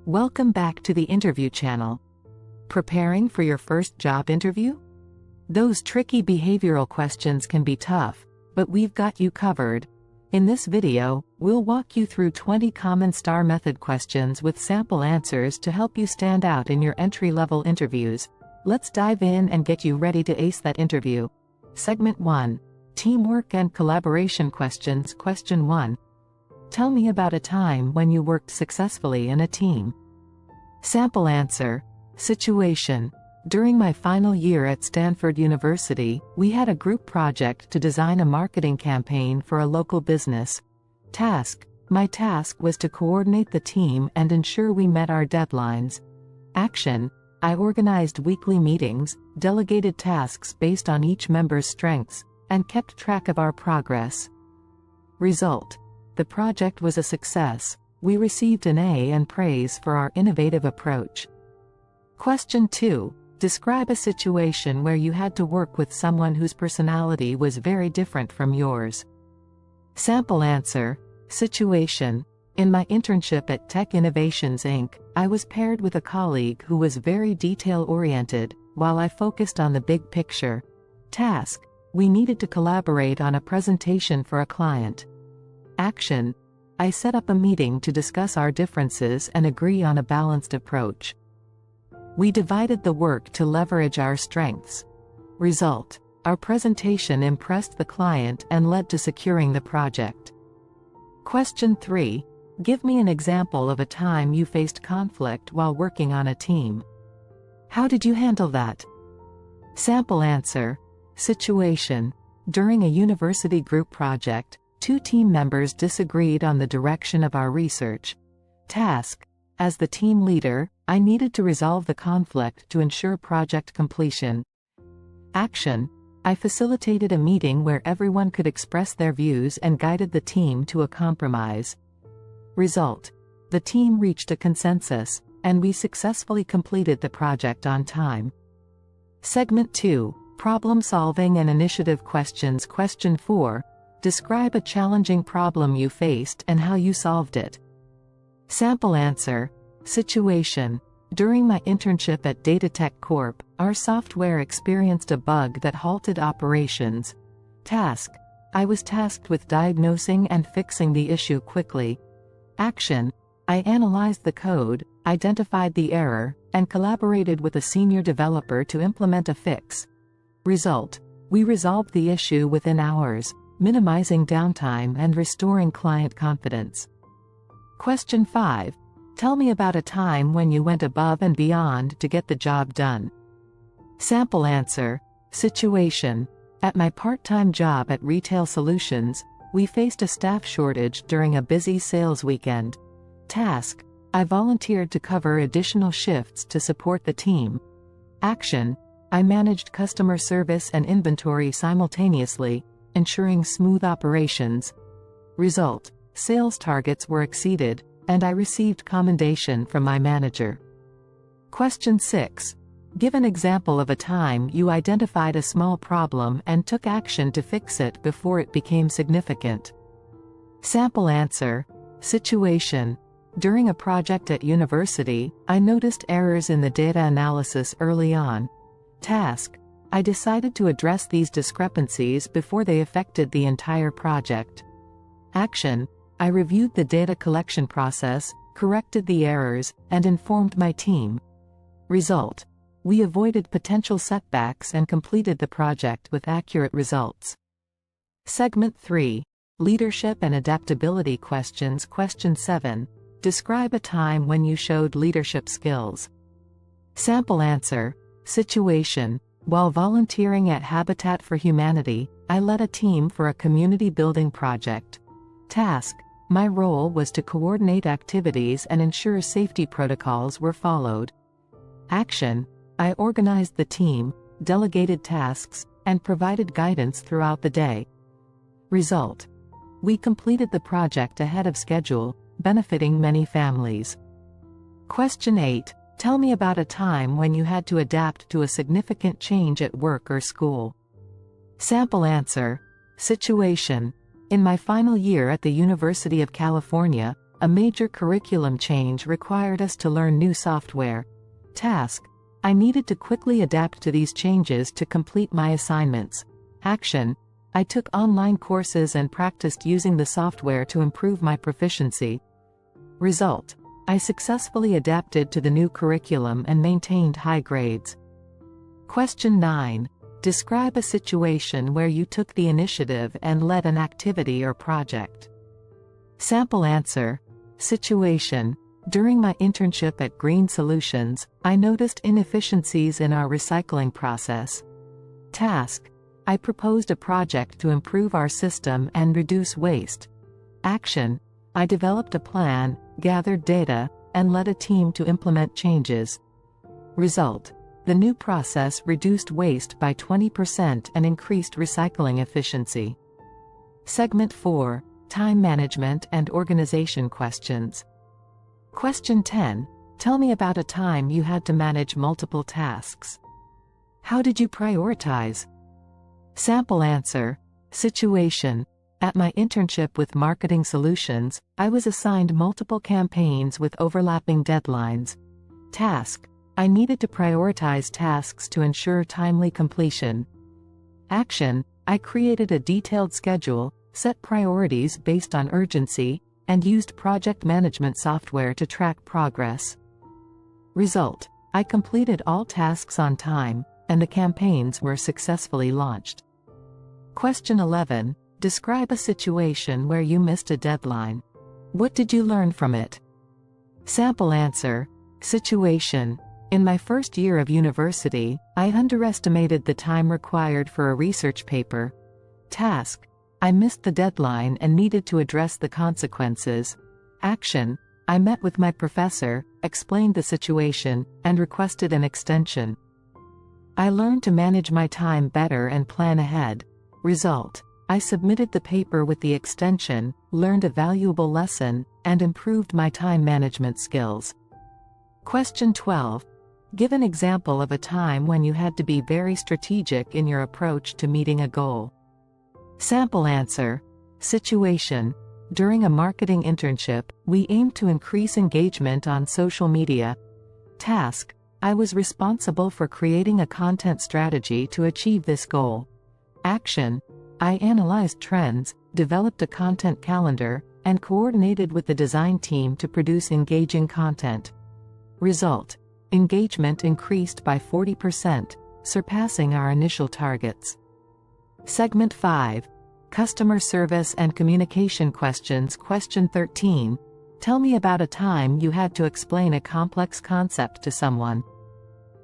Welcome back to the interview channel. Preparing for your first job interview? Those tricky behavioral questions can be tough, but we've got you covered. In this video, we'll walk you through 20 common STAR method questions with sample answers to help you stand out in your entry-level interviews. Let's dive in and get you ready to ace that interview. Segment 1. Teamwork and collaboration questions. Question 1. Tell me about a time when you worked successfully in a team. Sample answer. Situation. During my final year at Stanford University, we had a group project to design a marketing campaign for a local business. Task. My task was to coordinate the team and ensure we met our deadlines. Action. I organized weekly meetings, delegated tasks based on each member's strengths, and kept track of our progress. Result. The project was a success. We received an A and praise for our innovative approach. Question 2. Describe a situation where you had to work with someone whose personality was very different from yours. Sample answer. Situation. In my internship at Tech Innovations Inc., I was paired with a colleague who was very detail-oriented, while I focused on the big picture. Task. We needed to collaborate on a presentation for a client. Action. I set up a meeting to discuss our differences and agree on a balanced approach. We divided the work to leverage our strengths. Result. Our presentation impressed the client and led to securing the project. Question 3. Give me an example of a time you faced conflict while working on a team. How did you handle that? Sample answer. Situation. During a university group project, 2 team members disagreed on the direction of our research. Task. As the team leader, I needed to resolve the conflict to ensure project completion. Action. I facilitated a meeting where everyone could express their views and guided the team to a compromise. Result. The team reached a consensus, and we successfully completed the project on time. Segment 2. Problem solving and initiative questions. Question 4. Describe a challenging problem you faced and how you solved it. Sample answer. Situation. During my internship at Datatech Corp., our software experienced a bug that halted operations. Task. I was tasked with diagnosing and fixing the issue quickly. Action. I analyzed the code, identified the error, and collaborated with a senior developer to implement a fix. Result. We resolved the issue within hours, minimizing downtime and restoring client confidence. Question 5. Tell me about a time when you went above and beyond to get the job done. Sample answer. Situation. At my part-time job at Retail Solutions, we faced a staff shortage during a busy sales weekend. Task. I volunteered to cover additional shifts to support the team. Action. I managed customer service and inventory simultaneously, ensuring smooth operations. Result. Sales targets were exceeded, and I received commendation from my manager. Question 6. Give an example of a time you identified a small problem and took action to fix it before it became significant. Sample answer. Situation. During a project at university, I noticed errors in the data analysis early on. Task. I decided to address these discrepancies before they affected the entire project. Action. I reviewed the data collection process, corrected the errors, and informed my team. Result. We avoided potential setbacks and completed the project with accurate results. Segment 3. Leadership and adaptability questions. Question 7. Describe a time when you showed leadership skills. Sample answer. Situation. While volunteering at Habitat for Humanity, I led a team for a community building project. Task. My role was to coordinate activities and ensure safety protocols were followed. Action. I organized the team, delegated tasks, and provided guidance throughout the day. Result. We completed the project ahead of schedule, benefiting many families. Question 8. Tell me about a time when you had to adapt to a significant change at work or school. Sample answer. Situation. In my final year at the University of California, A major curriculum change required us to learn new software. Task: I needed to quickly adapt to these changes to complete my assignments. Action: I took online courses and practiced using the software to improve my proficiency. Result: I successfully adapted to the new curriculum and maintained high grades. Question 9. Describe a situation where you took the initiative and led an activity or project. Sample answer. Situation: during my internship at Green Solutions, I noticed inefficiencies in our recycling process. Task: I proposed a project to improve our system and reduce waste. Action: I developed a plan, gathered data, and led a team to implement changes. Result: the new process reduced waste by 20% and increased recycling efficiency. Segment 4. Time management and organization questions. Question 10. Tell me about a time you had to manage multiple tasks. How did you prioritize? Sample answer. Situation: at my internship with Marketing Solutions, I was assigned multiple campaigns with overlapping deadlines. Task: I needed to prioritize tasks to ensure timely completion. Action: I created a detailed schedule, set priorities based on urgency, and used project management software to track progress. Result: I completed all tasks on time, and the campaigns were successfully launched. Question 11. Describe a situation where you missed a deadline. What did you learn from it? Sample answer. Situation: in my first year of university, I underestimated the time required for a research paper. Task: I missed the deadline and needed to address the consequences. Action: I met with my professor, explained the situation, and requested an extension. I learned to manage my time better and plan ahead. Result: I submitted the paper with the extension, learned a valuable lesson, and improved my time management skills. Question 12. Give an example of a time when you had to be very strategic in your approach to meeting a goal. Sample answer. Situation: during a marketing internship, we aimed to increase engagement on social media. Task: I was responsible for creating a content strategy to achieve this goal. Action: I analyzed trends, developed a content calendar, and coordinated with the design team to produce engaging content. Result: engagement increased by 40%, surpassing our initial targets. Segment 5. Customer service and communication questions. Question 13. Tell me about a time you had to explain a complex concept to someone.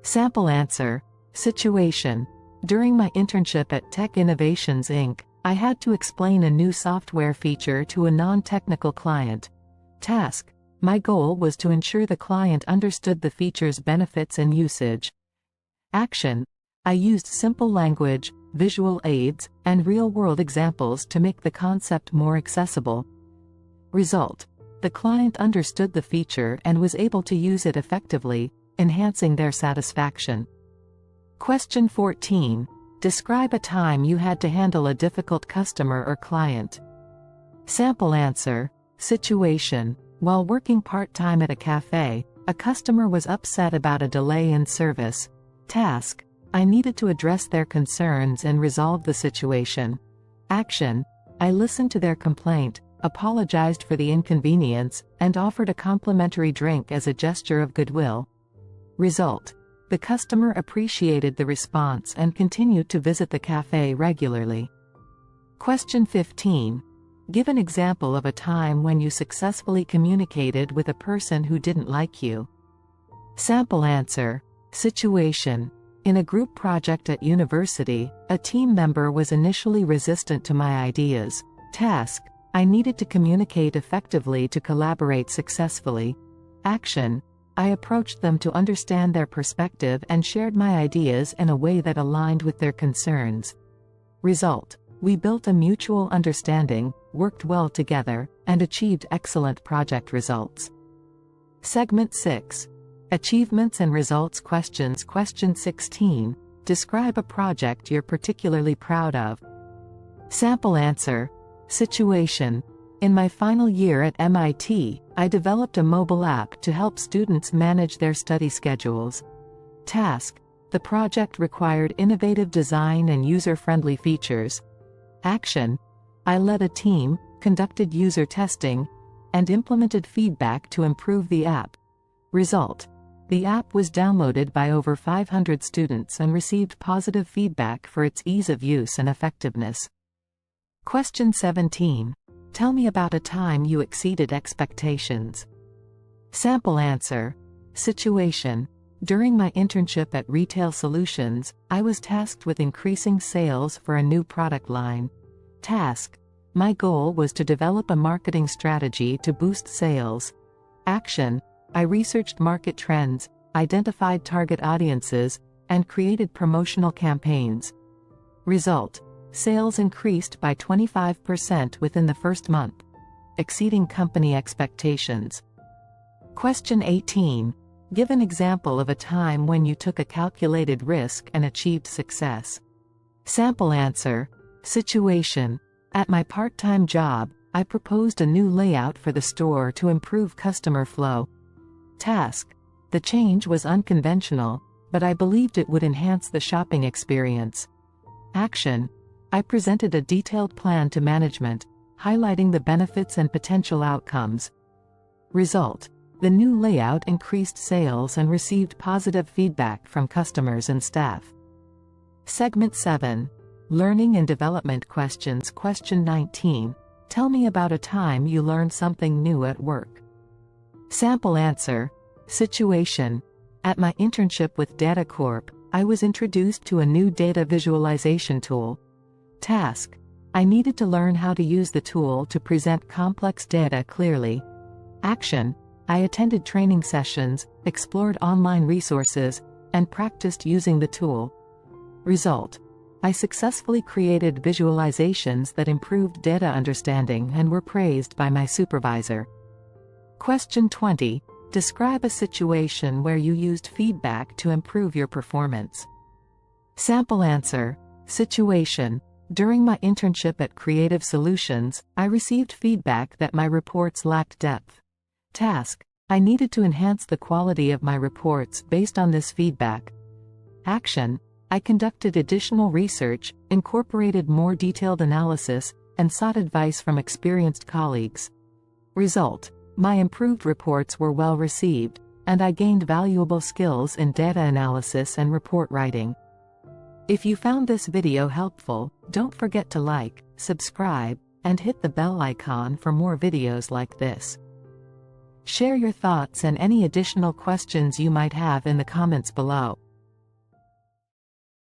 Sample answer. Situation: during my internship at Tech Innovations Inc., I had to explain a new software feature to a non-technical client. Task: my goal was to ensure the client understood the feature's benefits and usage. Action: I used simple language, visual aids, and real-world examples to make the concept more accessible. Result: the client understood the feature and was able to use it effectively, enhancing their satisfaction. Question 14. Describe a time you had to handle a difficult customer or client. Sample answer. Situation: while working part-time at a cafe, a customer was upset about a delay in service. Task: I needed to address their concerns and resolve the situation. Action: I listened to their complaint, apologized for the inconvenience, and offered a complimentary drink as a gesture of goodwill. Result: the customer appreciated the response and continued to visit the cafe regularly. Question 15. Give an example of a time when you successfully communicated with a person who didn't like you. Sample answer. Situation: in a group project at university, a team member was initially resistant to my ideas. Task: I needed to communicate effectively to collaborate successfully. Action: I approached them to understand their perspective and shared my ideas in a way that aligned with their concerns. Result: we built a mutual understanding, worked well together, and achieved excellent project results. Segment 6. Achievements and results questions. Question 16. Describe a project you're particularly proud of. Sample answer. Situation: In my final year at MIT, I developed a mobile app to help students manage their study schedules. Task: the project required innovative design and user-friendly features. Action: I led a team, conducted user testing, and implemented feedback to improve the app. Result: the app was downloaded by over 500 students and received positive feedback for its ease of use and effectiveness. Question 17. Tell me about a time you exceeded expectations. Sample answer. Situation: during my internship at Retail Solutions, I was tasked with increasing sales for a new product line. Task: my goal was to develop a marketing strategy to boost sales. Action: I researched market trends, identified target audiences, and created promotional campaigns. Result: sales increased by 25% within the first month, exceeding company expectations. Question 18. Give an example of a time when you took a calculated risk and achieved success. Sample answer. Situation: at my part-time job, I proposed a new layout for the store to improve customer flow. Task: the change was unconventional, but I believed it would enhance the shopping experience. Action: I presented a detailed plan to management, highlighting the benefits and potential outcomes. Result: the new layout increased sales and received positive feedback from customers and staff. Segment 7. Learning and Development Questions. Question 19. Tell me about a time you learned something new at work. Sample answer. Situation: at my internship with Data Corp, I was introduced to a new data visualization tool. Task: I needed to learn how to use the tool to present complex data clearly. Action: I attended training sessions, explored online resources, and practiced using the tool. Result: I successfully created visualizations that improved data understanding and were praised by my supervisor. Question 20. Describe a situation where you used feedback to improve your performance. Sample answer. Situation: during my internship at Creative Solutions, I received feedback that my reports lacked depth. Task: I needed to enhance the quality of my reports based on this feedback. Action: I conducted additional research, incorporated more detailed analysis, and sought advice from experienced colleagues. Result: my improved reports were well received, and I gained valuable skills in data analysis and report writing. If you found this video helpful, don't forget to like, subscribe, and hit the bell icon for more videos like this. Share your thoughts and any additional questions you might have in the comments below.